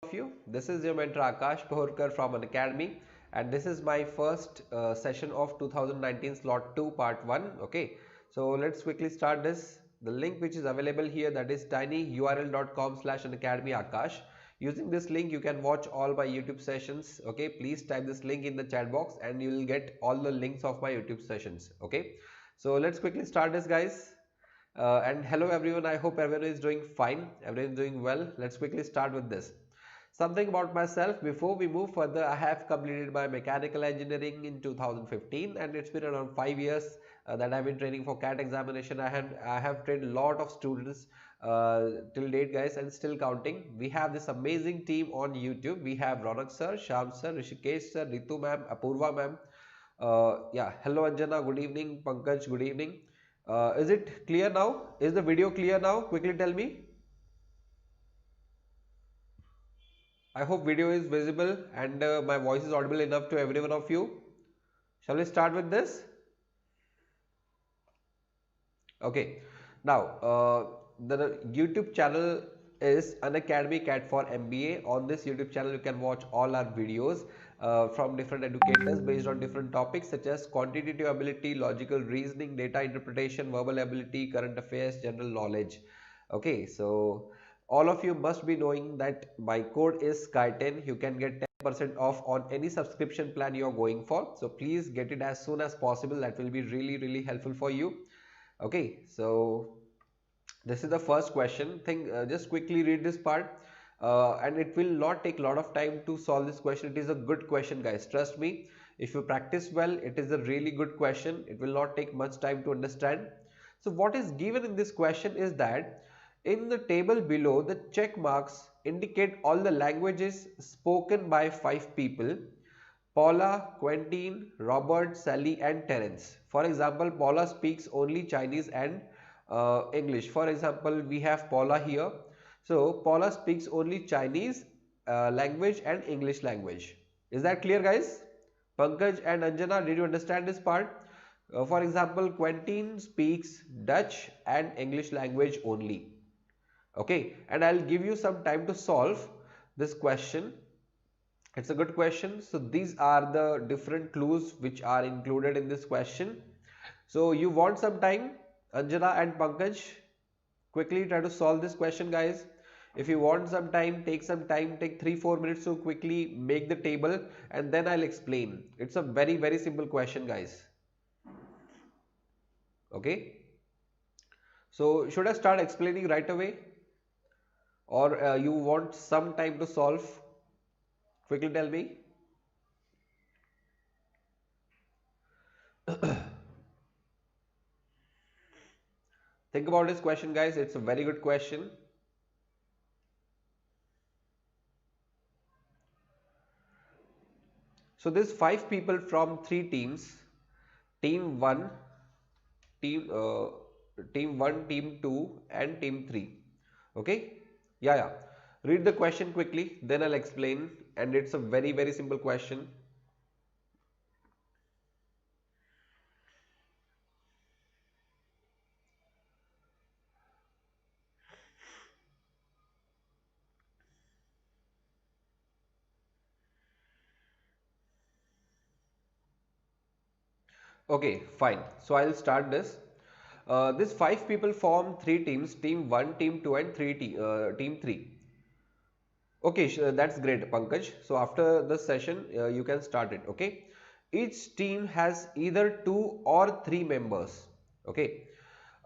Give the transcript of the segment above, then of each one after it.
of you. This is your mentor Akash Pahurkar from Unacademy, and this is my first session of 2019 slot 2 part 1. Okay, so let's quickly start this. The link which is available here, that is tinyurl.com/unacademy Akash. Using this link you can watch all my YouTube sessions. Okay, please type this link in the chat box and you will get all the links of my YouTube sessions. Okay, so let's quickly start this, guys. And hello everyone, I hope everyone is doing fine, everyone is doing well. Let's quickly start with this. Something about myself before we move further. I have completed my mechanical engineering in 2015 and it's been around 5 years that I've been training for CAT examination. I have trained a lot of students till date, guys, and still counting. We have this amazing team on YouTube. We have Ronak sir, Sham sir, Rishikesh sir, Ritu ma'am, Apurva ma'am. Yeah, hello Anjana, good evening. Pankaj, good evening. Is it clear now? Is the video clear now? Quickly tell me. I hope video is visible and my voice is audible enough to every one of you. Shall we start with this? Okay. Now, the YouTube channel is Unacademy CAT4MBA. On this YouTube channel, you can watch all our videos from different educators based on different topics such as quantitative ability, logical reasoning, data interpretation, verbal ability, current affairs, general knowledge. Okay, so all of you must be knowing that my code is Sky10. You can get 10% off on any subscription plan you are going for. So please get it as soon as possible. That will be really helpful for you. Okay, so this is the first question. Just quickly read this part, and it will not take a lot of time to solve this question. It is a good question, guys. Trust me. If you practice well, it is a really good question. It will not take much time to understand. So what is given in this question is that in the table below, the check marks indicate all the languages spoken by 5 people: Paula, Quentin, Robert, Sally and Terence. For example, Paula speaks only Chinese and English. For example, we have Paula here. So, Paula speaks only Chinese language and English language. Is that clear, guys? Pankaj and Anjana, did you understand this part? For example, Quentin speaks Dutch and English language only. Okay, and I'll give you some time to solve this question. It's a good question. So these are the different clues which are included in this question. So you want some time, Anjana and Pankaj, quickly try to solve this question, guys. If you want some time, take 3-4 minutes to quickly make the table and then I'll explain. It's a very simple question, guys. Okay. So should I start explaining right away, or you want some time to solve? Quickly tell me. Think about this question, guys. It's a very good question. So there's 5 people from 3 teams. Team 1, team uh, team 1, team 2 and team 3. Okay? Yeah. Read the question quickly, then I'll explain, and it's a very simple question. Okay, fine. So I'll start this. These 5 people form 3 teams: team 1, team 2 and team 3. Okay, that's great, Pankaj. So after the session, you can start it. Okay. Each team has either 2 or 3 members. Okay.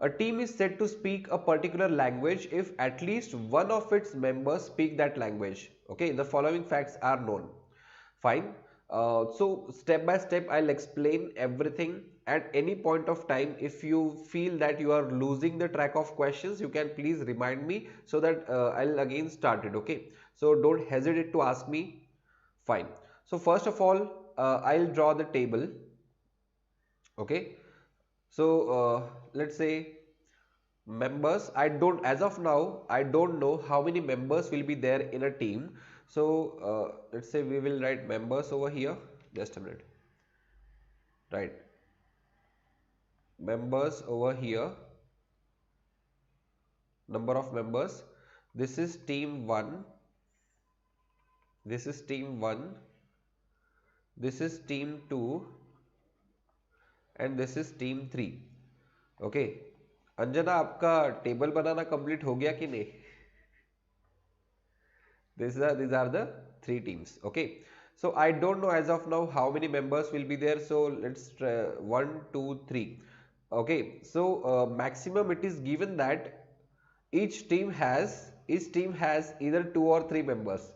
A team is said to speak a particular language if at least one of its members speak that language. Okay. The following facts are known. Fine. So step by step, I'll explain everything. At any point of time, if you feel that you are losing the track of questions, you can please remind me so that I'll again start it. Okay. So don't hesitate to ask me. Fine. So first of all, I'll draw the table. Okay. So let's say members. As of now, I don't know how many members will be there in a team. So let's say we will write members over here. Just a minute. Right. Members over here. Number of members. This is team 1. this is team 1, this is team 2, and this is team 3. Okay, Anjana आपका table बनाना complete हो गया कि नहीं? These are the three teams. Okay, so I don't know as of now how many members will be there. So let's try 1, 2, 3. Okay, so maximum it is given that each team has either 2 or 3 members.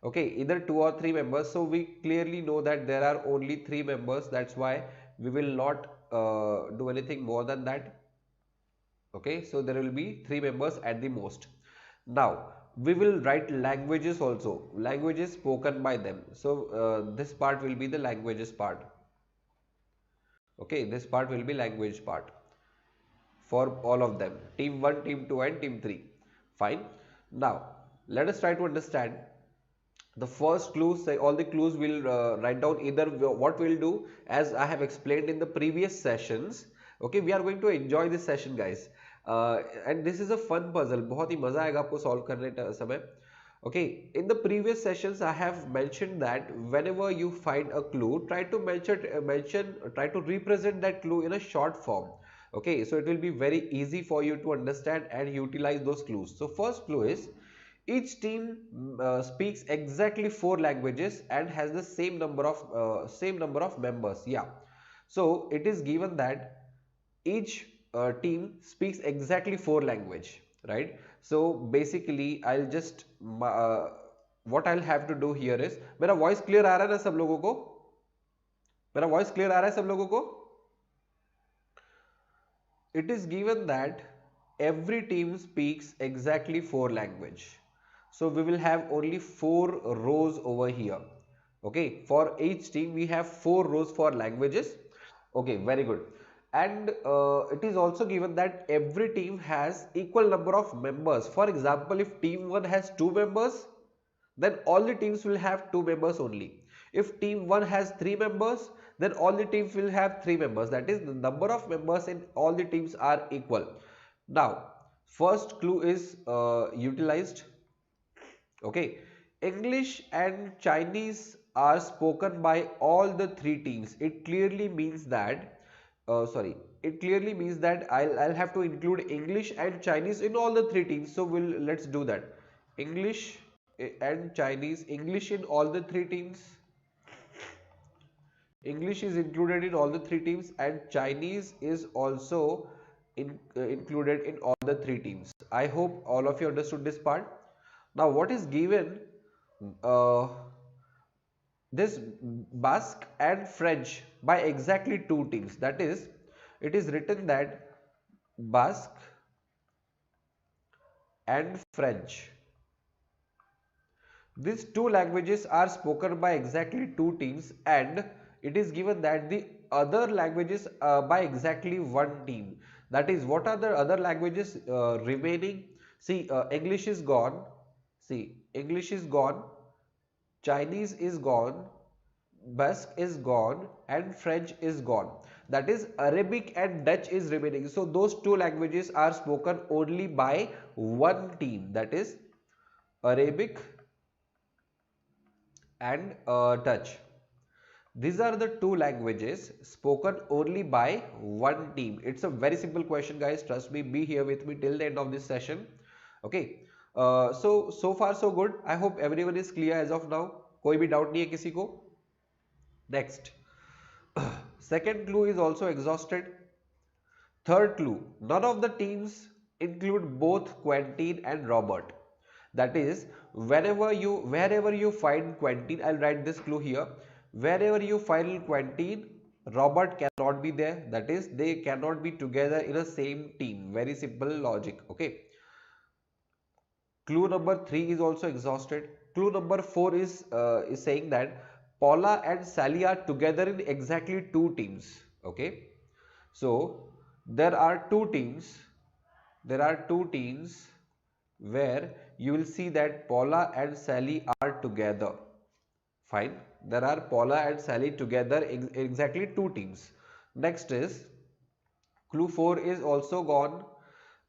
Okay, either 2 or 3 members. So we clearly know that there are only 3 members. That's why we will not do anything more than that. Okay, so there will be 3 members at the most. Now we will write languages also, languages spoken by them. So this part will be the languages part. Okay, this part will be language part for all of them, team 1, team 2 and team 3. Fine. Now let us try to understand the first clue. Say all the clues will write down either what we'll do, as I have explained in the previous sessions. Okay, we are going to enjoy this session, guys, and this is a fun puzzle. बहुत ही मजा आएगा आपको solve करने समय. Okay, in the previous sessions I have mentioned that whenever you find a clue, try to try to represent that clue in a short form. Okay, so it will be very easy for you to understand and utilize those clues. So first clue is, each team speaks exactly 4 languages and has the same number of members. Yeah, so it is given that each team speaks exactly 4 language, right? So basically I'll just what I'll have to do here is, मेरा voice clear आ रहा है ना सब लोगों को? मेरा voice clear आ रहा है सब लोगों को? It is given that every team speaks exactly 4 language. So we will have only 4 rows over here. Okay, for each team we have 4 rows for languages. Okay, very good. And it is also given that every team has equal number of members. For example, if team 1 has 2 members, then all the teams will have 2 members only. If team 1 has 3 members, then all the teams will have 3 members. That is, the number of members in all the teams are equal. Now, first clue is utilized. Okay, English and Chinese are spoken by all the 3 teams. It clearly means that I'll have to include English and Chinese in all the 3 teams. So let's do that. English and Chinese, English in all the 3 teams. English is included in all the 3 teams, and Chinese is also included in all the 3 teams. I hope all of you understood this part. Now what is given? This Basque and French by exactly 2 teams. That is, it is written that Basque and French, these 2 languages are spoken by exactly 2 teams, and it is given that the other languages by exactly 1 team. That is, what are the other languages remaining? See, English is gone. See, English is gone, Chinese is gone, Basque is gone, and French is gone. That is, Arabic and Dutch is remaining. So those 2 languages are spoken only by 1 team. That is Arabic and Dutch. These are the 2 languages spoken only by 1 team. It's a very simple question, guys. Trust me. Be here with me till the end of this session. Okay. So far so good. I hope everyone is clear as of now. कोई भी doubt नहीं है किसी को? Next, second clue is also exhausted. Third clue, none of the teams include both Quentin and Robert. That is, wherever you find Quentin, I'll write this clue here. Wherever you find Quentin, Robert cannot be there. That is, they cannot be together in a same team. Very simple logic. Okay. Clue number 3 is also exhausted. Clue number 4 is saying that Paula and Sally are together in exactly 2 teams. Okay. So there are 2 teams. There are 2 teams where you will see that Paula and Sally are together. Fine. There are Paula and Sally together in exactly 2 teams. Next is clue 4 is also gone.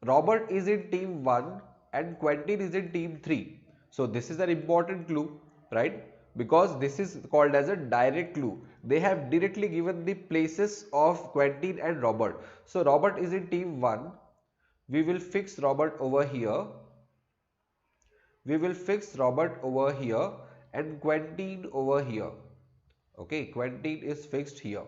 Robert is in team 1 and Quentin is in team 3. So this is an important clue. right? Because this is called as a direct clue. They have directly given the places of Quentin and Robert. So Robert is in team 1. We will fix Robert over here. We will fix Robert over here and Quentin over here. Okay, Quentin is fixed here.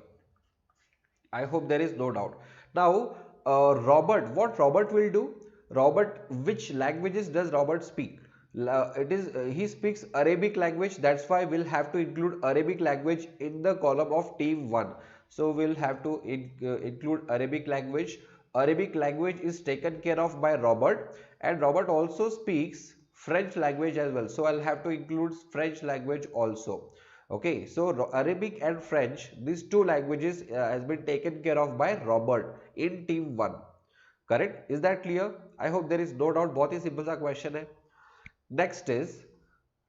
I hope there is no doubt. Now, Robert, what Robert will do? Robert, which languages does Robert speak? He speaks Arabic language. That's why we'll have to include Arabic language in the column of team 1. So we'll have to include Arabic language. Arabic language is taken care of by Robert, and Robert also speaks French language as well. So I'll have to include French language also. Okay, so Arabic and French, these two languages has been taken care of by Robert in team 1. Correct? Is that clear? I hope there is no doubt. बहुत ही simple सा question है. Next is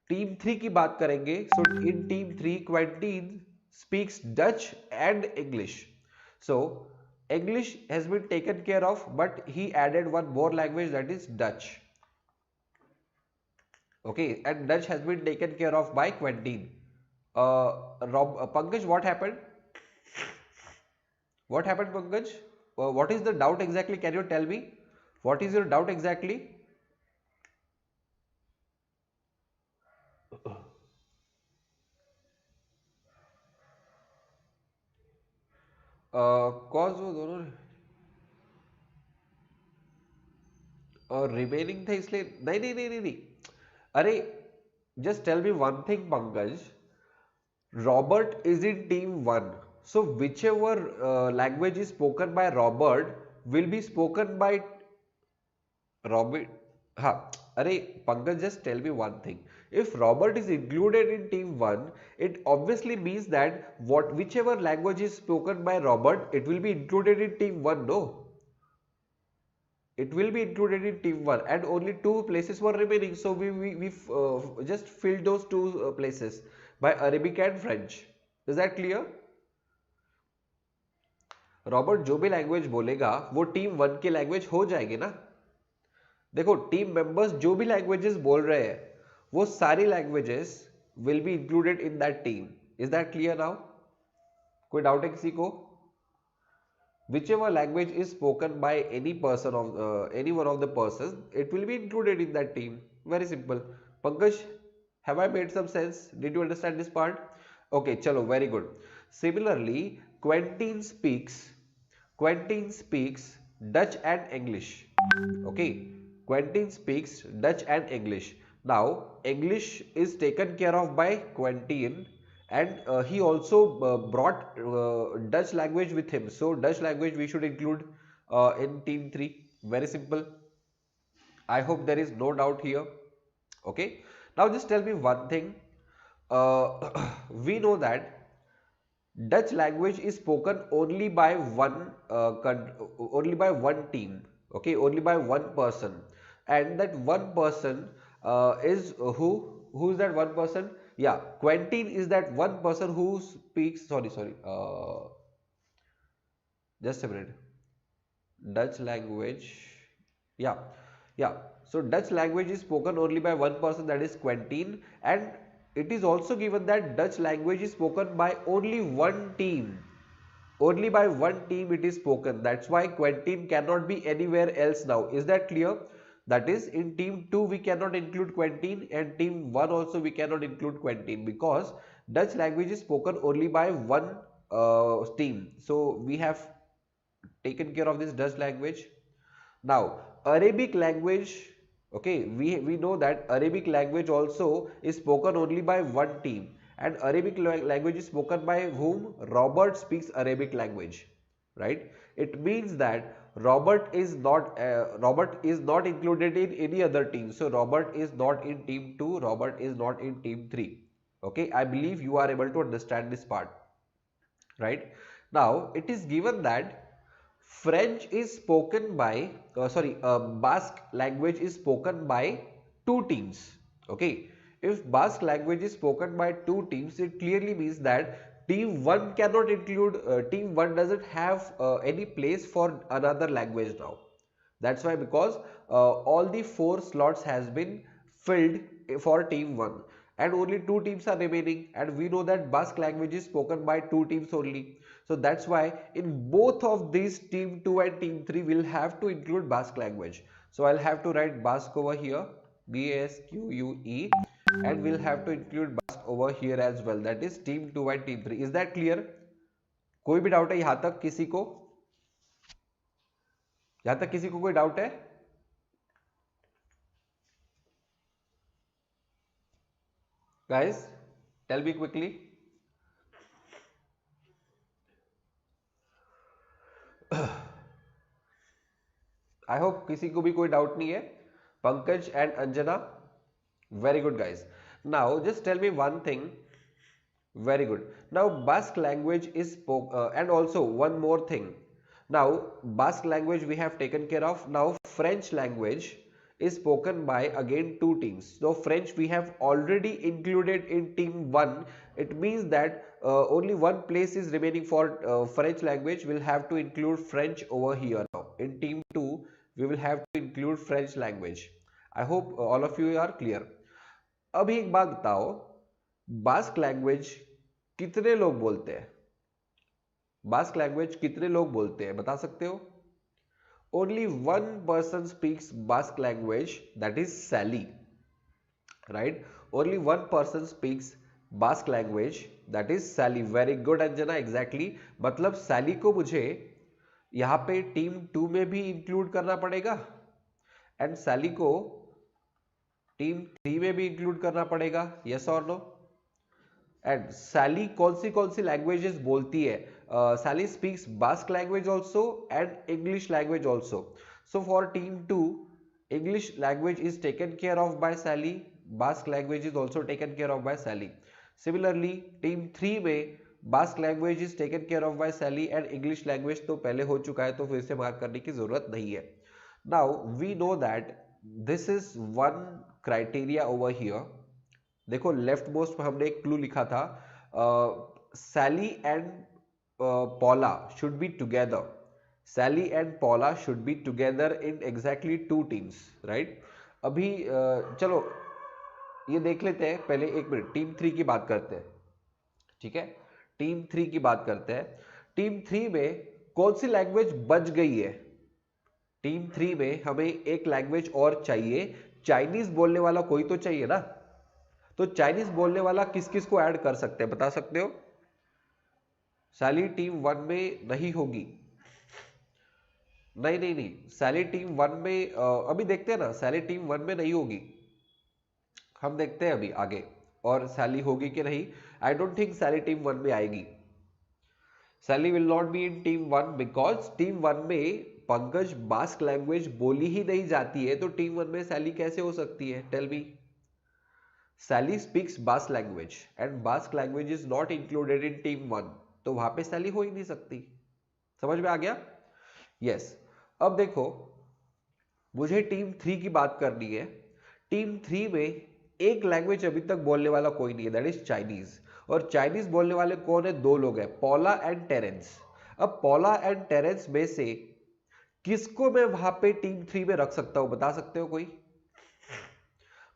team 3 की बात करेंगे. So in team 3, Quentin speaks Dutch and English. So English has been taken care of, but he added one more language, that is Dutch. Okay, and Dutch has been taken care of by Quentin. Pankaj, what happened? What happened, Pankaj? What is the doubt exactly? Can you tell me? What is your doubt exactly? Cause वो दोनों remaining थे इसलिए नहीं नहीं नहीं नहीं नहीं. अरे just tell me one thing, Pankaj. Robert is in team 1. So whichever language is spoken by Robert will be spoken by Robert. हाँ, अरे Pankaj, just tell me one thing. If Robert is included in team 1, it obviously means that whichever language is spoken by Robert, it will be included in team 1, no? It will be included in team 1, and only 2 places were remaining. So we just filled those 2 places by Arabic and French. Is that clear? Robert जो भी language बोलेगा वो team 1 की language हो जाएगी ना. देखो, team members जो भी लैंग्वेजेस बोल रहे हैं वो सारी languages will be included in that team. Is that clear now? कोई डाउट है किसी को? Whichever language is spoken by any person of any one of the persons, it will be included in that team. Very simple. Pankaj, have I made some sense? Did you understand this part? Okay, chalo, very good. Similarly, Quentin speaks Dutch and English. Okay, Quentin speaks Dutch and English. Now, English is taken care of by Quentin. And he also brought Dutch language with him. So Dutch language we should include in team 3. Very simple. I hope there is no doubt here. Okay. Now just tell me one thing. We know that Dutch language is spoken only by one team. Okay, only by one person. And that one person is who? Who is that one person? Yeah, Quentin is that one person who speaks, just a minute, Dutch language, yeah, so Dutch language is spoken only by one person, that is Quentin, and it is also given that Dutch language is spoken by only one team. Only by one team it is spoken. That's why Quentin cannot be anywhere else now. Is that clear? That is, in team 2 we cannot include Quentin, and team 1 also we cannot include Quentin, because Dutch language is spoken only by one team. So we have taken care of this Dutch language. Now Arabic language, okay, we know that Arabic language also is spoken only by one team, and Arabic language is spoken by whom? Robert speaks Arabic language, right? It means that Robert is not included in any other team. So Robert is not in team 2. Robert is not in team 3. Okay, I believe you are able to understand this part, right? Now it is given that French is spoken by Basque language is spoken by 2 teams. Okay, if Basque language is spoken by 2 teams, it clearly means that team 1 cannot include, team 1 doesn't have any place for another language now. That's why, because all the 4 slots has been filled for team 1. and only two teams are remaining, and we know that Basque language is spoken by two teams only. So that's why in both of these, team 2 and team 3 will have to include Basque language. So I'll have to write Basque over here, BASQUE, and we'll have to include Basque over here as well, that is team 2 and team 3. Is that clear? कोई भी doubt है यहां तक किसी को? यहां तक किसी को कोई डाउट है? Guys, tell me quickly. I hope किसी को भी कोई डाउट नहीं है. Pankaj and Anjana, very good guys. Now just tell me one thing. Very good. Now Basque language is and also one more thing. Now Basque language we have taken care of. Now French language is spoken by again two teams. So French we have already included in team 1. It means that only one place is remaining for French language. We'll have to include French over here now. In team 2 we will have to include French language. I hope all of you are clear. अभी एक बात बताओ, bask language कितने लोग बोलते हैं? Bask language कितने लोग बोलते हैं बता सकते हो? Only one person speaks Basque language, that is Sally, right? Only one person speaks Basque language, that is Sally. Very good Anjana, exactly. मतलब Sally को मुझे यहाँ पे टीम 2 में भी इंक्लूड करना पड़ेगा एंड Sally को टीम 3 में भी इंक्लूड करना पड़ेगा, yes or no? And Sally कौन सी लैंग्वेजेस बोलती है? Sally speaks Basque language also and English language also. So for team 2, English language is taken care of by Sally, Basque language is also taken care of by Sally. Similarly, team 3 में Basque language is taken care of by Sally and English language तो पहले हो चुका है, तो फिर से mark करने की जरूरत नहीं है. Now we know that this is one criteria over here. देखो लेफ्ट मोस्ट में हमने एक क्लू लिखा था, Sally and Paula should be together. Sally and Paula should be together in exactly two teams, right? अभी चलो ये देख लेते हैं, पहले एक मिनट टीम 3 की बात करते हैं, ठीक है? टीम 3 की बात करते हैं. टीम 3 में कौन सी लैंग्वेज बच गई है? टीम 3 में हमें एक लैंग्वेज और चाहिए. चाइनीज बोलने वाला कोई तो चाहिए ना, तो चाइनीज बोलने वाला किस किस को ऐड कर सकते हैं बता सकते हो? सैली टीम 1 में नहीं होगी. नहीं, सैली टीम 1 में अभी देखते हैं ना, सैली टीम 1 में नहीं होगी, हम देखते हैं अभी आगे और सैली होगी कि नहीं. I don't think Sally team 1 में आएगी. Sally will not be in team 1 because team 1 में पंकज बास्क लैंग्वेज बोली ही नहीं जाती है, तो टीम 1 में सैली कैसे हो सकती है? Tell me. Sally speaks Basque language and Basque language is not included in team 1, तो वहां पे Sally हो ही नहीं सकती. समझ में आ गया? Yes. अब देखो मुझे टीम 3 की बात करनी है. टीम 3 में एक लैंग्वेज अभी तक बोलने वाला कोई नहीं है, दैट इज चाइनीज. और चाइनीज बोलने वाले कौन है? दो लोग हैं, पॉला एंड टेरेंस. अब पॉला एंड टेरेंस में से किसको मैं वहां पे टीम 3 में रख सकता हूं बता सकते हो कोई?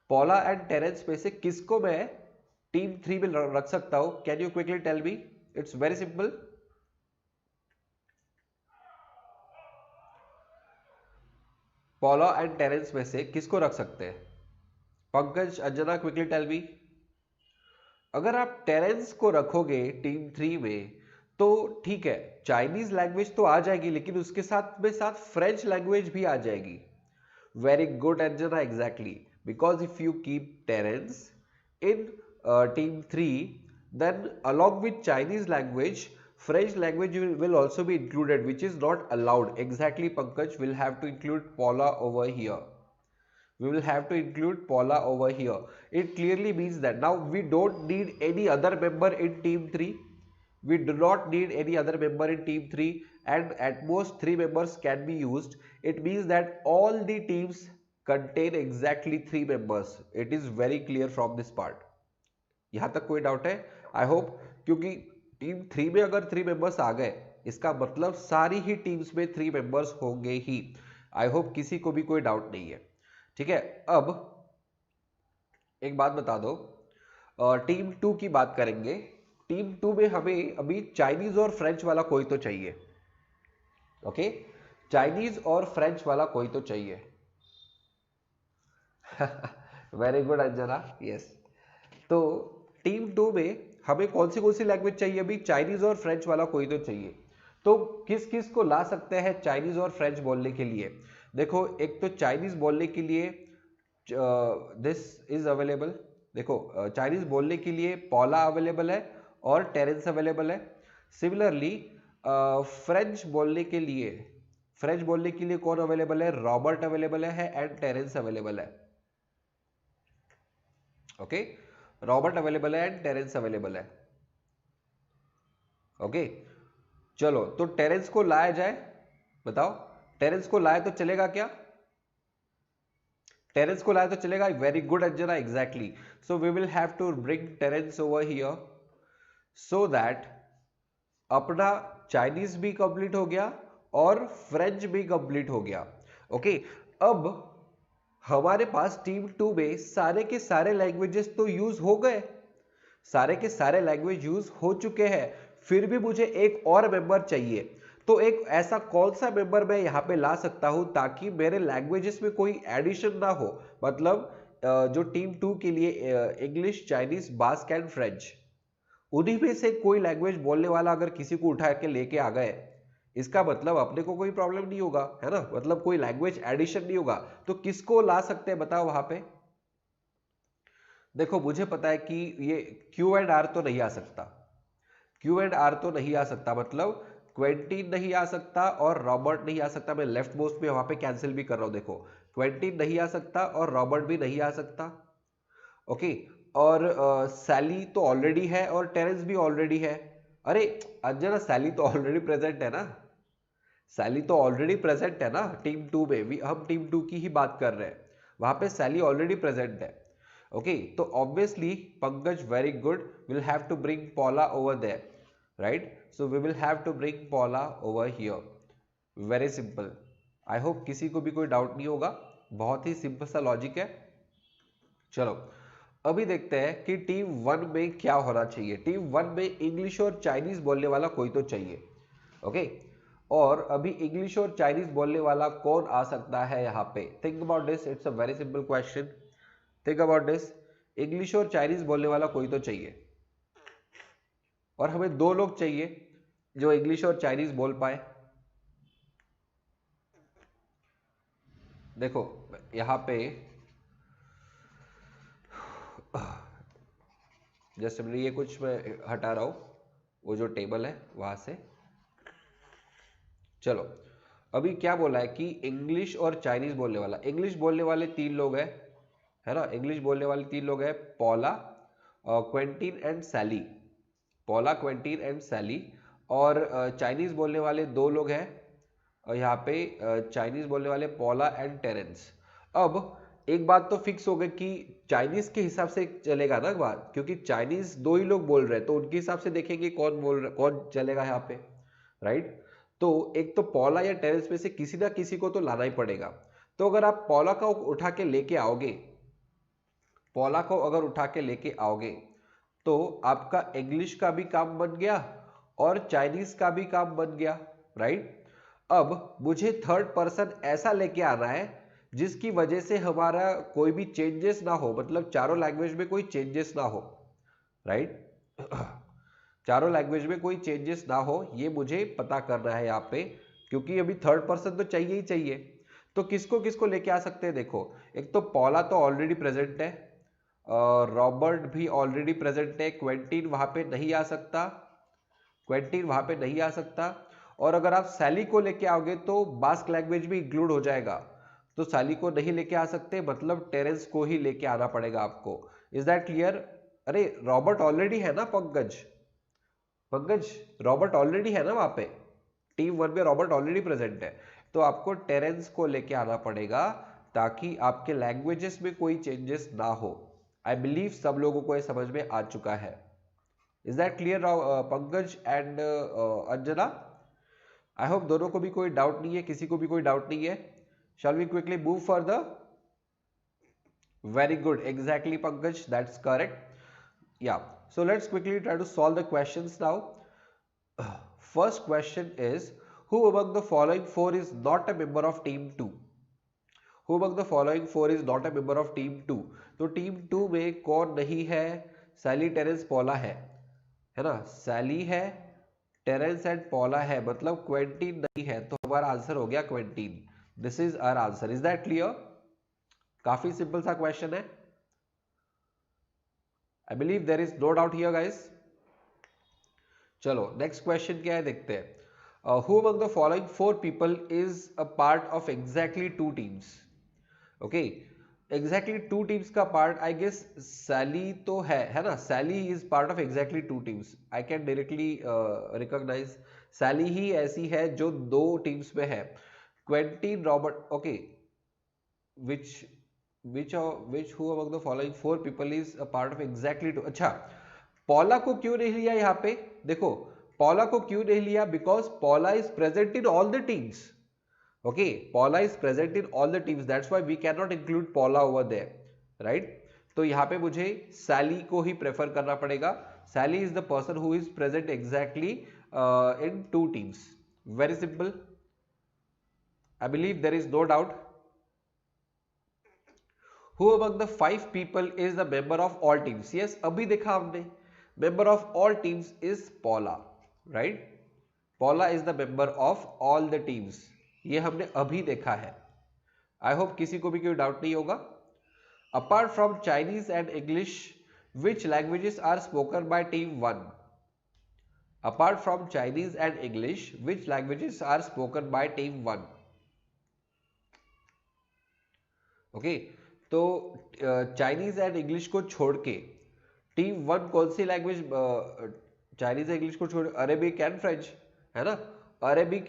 पॉला एंड टेरेंस में से किसको मैं टीम 3 में रख सकता हूं? Can you quickly tell me? It's very simple. Paula and Terrence में से किसको रख सकते हैं? Pankaj, Anjana, quickly tell me. अगर आप टेरेंस को रखोगे टीम 3 में तो ठीक है, चाइनीज लैंग्वेज तो आ जाएगी, लेकिन उसके साथ में फ्रेंच लैंग्वेज भी आ जाएगी. Very good Anjana, exactly. Because if you keep Terence in team 3, then along with Chinese language, French language will also be included, which is not allowed. Exactly, Pankaj, will have to include Paula over here. We will have to include Paula over here. It clearly means that now we don't need any other member in team 3. We do not need any other member in team 3, and at most 3 members can be used. It means that all the teams contain exactly 3 members. It is very clear from this part. यहां तक कोई doubt है? I hope, क्योंकि team 3 में अगर 3 members आ गए, इसका मतलब सारी ही टीम्स में 3 मेंबर्स होंगे ही. आई होप किसी को भी कोई डाउट नहीं है. ठीक है. अब एक बात बता दो, टीम 2 की बात करेंगे। टीम 2 में हमें अभी चाइनीज और फ्रेंच वाला कोई तो चाहिए। ओके, चाइनीज और फ्रेंच वाला कोई तो चाहिए। Very good Anjana, yes. तो टीम 2 में हमें कौन सी लैंग्वेज चाहिए? अभी चाइनीज और फ्रेंच वाला कोई तो चाहिए। तो किस किस को ला सकते हैं चाइनीज और फ्रेंच बोलने के लिए? देखो, एक तो चाइनीज बोलने के लिए दिस इज अवेलेबल। देखो, चाइनीज बोलने के लिए पॉला अवेलेबल है और टेरेंस अवेलेबल है। सिमिलरली फ्रेंच बोलने के लिए कौन अवेलेबल है? रॉबर्ट अवेलेबल है एंड टेरेंस अवेलेबल है। ओके, रॉबर्ट अवेलेबल है एंड टेरेंस अवेलेबल है। ओके, चलो तो टेरेंस को लाया जाए, बताओ टेरेंस को लाए तो चलेगा क्या? टेरेंस को लाए तो चलेगा। Very good Anjana, exactly. So we will have to bring Terrence over here so that अपना चाइनीज भी कंप्लीट हो गया और फ्रेंच भी कंप्लीट हो गया। ओके, अब हमारे पास टीम 2 में सारे के सारे लैंग्वेजेस तो यूज हो गए, सारे के सारे लैंग्वेज यूज हो चुके हैं, फिर भी मुझे एक और मेंबर चाहिए। तो एक ऐसा कौन सा मेंबर मैं यहां पे ला सकता हूं ताकि मेरे लैंग्वेजेस में कोई एडिशन ना हो? मतलब जो टीम 2 के लिए English, Chinese, bask and French, उन्हीं में से कोई लैंग्वेज बोलने वाला अगर किसी को उठा के लेके आ गए, इसका मतलब अपने को कोई प्रॉब्लम नहीं होगा, है ना? मतलब कोई लैंग्वेज एडिशन नहीं होगा। तो किसको ला सकते हैं बताओ वहां पे? देखो, मुझे पता है कि ये क्यू एंड आर तो नहीं आ सकता, क्यू एंड आर तो नहीं आ सकता, मतलब क्वेंटीन नहीं आ सकता और रॉबर्ट नहीं आ सकता। मैं लेफ्ट मोस्ट में वहां पे कैंसिल भी कर रहा हूं। देखो, क्वेंटीन नहीं आ सकता और रॉबर्ट भी नहीं आ सकता। ओके, और सैली तो ऑलरेडी है और टेरेंस भी ऑलरेडी है। अरे अंजना, सैली तो ऑलरेडी प्रेजेंट है ना, सैली तो ऑलरेडी प्रेजेंट है ना टीम 2 में भी। हम टीम 2 की ही बात कर रहे हैं, वहां पे सैली ऑलरेडी प्रेजेंट है। ओके, तो obviously Pankaj, very good, will have to bring Paula over there, right? So we will have to bring Paula over here. Very simple. I hope किसी को भी कोई डाउट नहीं होगा, बहुत ही सिंपल सा लॉजिक है। चलो अभी देखते हैं कि टीम 1 में क्या होना चाहिए। टीम 1 में इंग्लिश और चाइनीज बोलने वाला कोई तो चाहिए। ओके, और अभी इंग्लिश और चाइनीज बोलने वाला कौन आ सकता है यहाँ पे? Think about this, it's a very simple question. Think about this, English और चाइनीज बोलने वाला कोई तो चाहिए, और हमें 2 लोग चाहिए जो इंग्लिश और चाइनीज बोल पाए। देखो यहाँ पे जस्ट ये कुछ मैं हटा रहा हूं, वो जो टेबल है वहां से। चलो अभी क्या बोला है कि इंग्लिश और चाइनीज बोलने वाला, इंग्लिश बोलने वाले 3 लोग हैं, है ना? इंग्लिश बोलने वाले 3 लोग हैं, Paula, Quentin and Sally. Paula, Quentin and Sally. और चाइनीज बोलने वाले 2 लोग हैं, और यहाँ पे चाइनीज बोलने वाले पॉला एंड टेरेंस। अब एक बात तो फिक्स हो गई कि चाइनीज के हिसाब से चलेगा ना बात, क्योंकि चाइनीज 2 ही लोग बोल रहे हैं, तो उनके हिसाब से देखेंगे कौन बोल रहा, कौन चलेगा यहाँ पे, राइट? तो एक तो पॉला या टेरेंस में से किसी ना किसी को तो लाना ही पड़ेगा। तो अगर आप पॉला को उठा के लेके आओगे, पॉला को अगर उठा के लेके आओगे, तो आपका इंग्लिश का भी काम बन गया और चाइनीज का भी काम बन गया, राइट? अब मुझे थर्ड पर्सन ऐसा लेके आना है जिसकी वजह से हमारा कोई भी चेंजेस ना हो, मतलब चारों लैंग्वेज में कोई चेंजेस ना हो, राइट? चारों लैंग्वेज में कोई चेंजेस ना हो, ये मुझे पता करना है यहाँ पे, क्योंकि अभी थर्ड पर्सन तो चाहिए ही चाहिए। तो किसको किसको लेके आ सकते हैं? देखो, एक तो पॉला तो ऑलरेडी प्रेजेंट है, रॉबर्ट भी ऑलरेडी प्रेजेंट है, क्वेंटीन वहां पे नहीं आ सकता, क्वेंटीन वहां पे नहीं आ सकता। और अगर आप सैली को लेके आओगे तो बास्क लैंग्वेज भी इंक्लूड हो जाएगा, तो सैली को नहीं लेके आ सकते, मतलब टेरेंस को ही लेके आना पड़ेगा आपको। Is that clear? अरे रॉबर्ट ऑलरेडी है ना पंकज, पंकज रॉबर्ट ऑलरेडी है ना वहां पे, टीम 1 में रॉबर्ट ऑलरेडी प्रेजेंट है। तो आपको टेरेंस को लेके आना पड़ेगा ताकि आपके लैंग्वेजेस में कोई चेंजेस ना हो। आई बिलीव सब लोगों को ये समझ में आ चुका है। Is that clear Pankaj and Anjana? I hope दोनों को भी कोई डाउट नहीं है, किसी को भी कोई डाउट नहीं है। Shall we quickly move further? Very good, exactly Pankaj, that's correct. Yeah, so let's quickly try to solve the questions now. First question is, who among the following four is not a member of team 2? Who among the following four is not a member of team 2? तो team 2 में कौन नहीं है? सैली, Terrence, पॉला है ना? सैली है, Terence and पॉला है, मतलब क्वेंटीन नहीं है, तो हमारा आंसर हो गया Quentin. This is our answer. Is that clear? काफी सिंपल सा क्वेश्चन है. I believe there is no doubt here guys. चलो नेक्स्ट क्वेश्चन क्या है देखते हैं. Who among the following four people is a part of exactly two teams? Okay, exactly two teams का part I guess Sally तो है ना? Sally is part of exactly two teams. I can directly recognise Sally ही ऐसी है जो दो teams में है. Quentin, Robert, okay, which who among the following four people is a part of exactly two? अच्छा, पॉला को क्यों नहीं लिया यहाँ पे? देखो, पॉला को क्यों नहीं लिया? Because Paula is present in all the teams. Okay, Paula is present in all the teams, that's why we can not include Paula over there, right? तो यहाँ पे मुझे सैली को ही प्रेफर करना पड़ेगा. Sally is the person who is present exactly in two teams. Very simple. I believe there is no doubt. Who among the five people is the member of all teams? Yes, अभी देखा हमने. Member of all teams is Paula, right? Paula is the member of all the teams. ये हमने अभी देखा है. I hope किसी को भी कोई डाउट नहीं होगा. Apart from Chinese and English, which languages are spoken by team 1? Apart from Chinese and English, which languages are spoken by team 1? Okay. तो चाइनीज एंड इंग्लिश को छोड़ के टीम 1 कौन सी लैंग्वेज? चाइनीज इंग्लिश को छोड़ Arabic and French, है ना? Arabic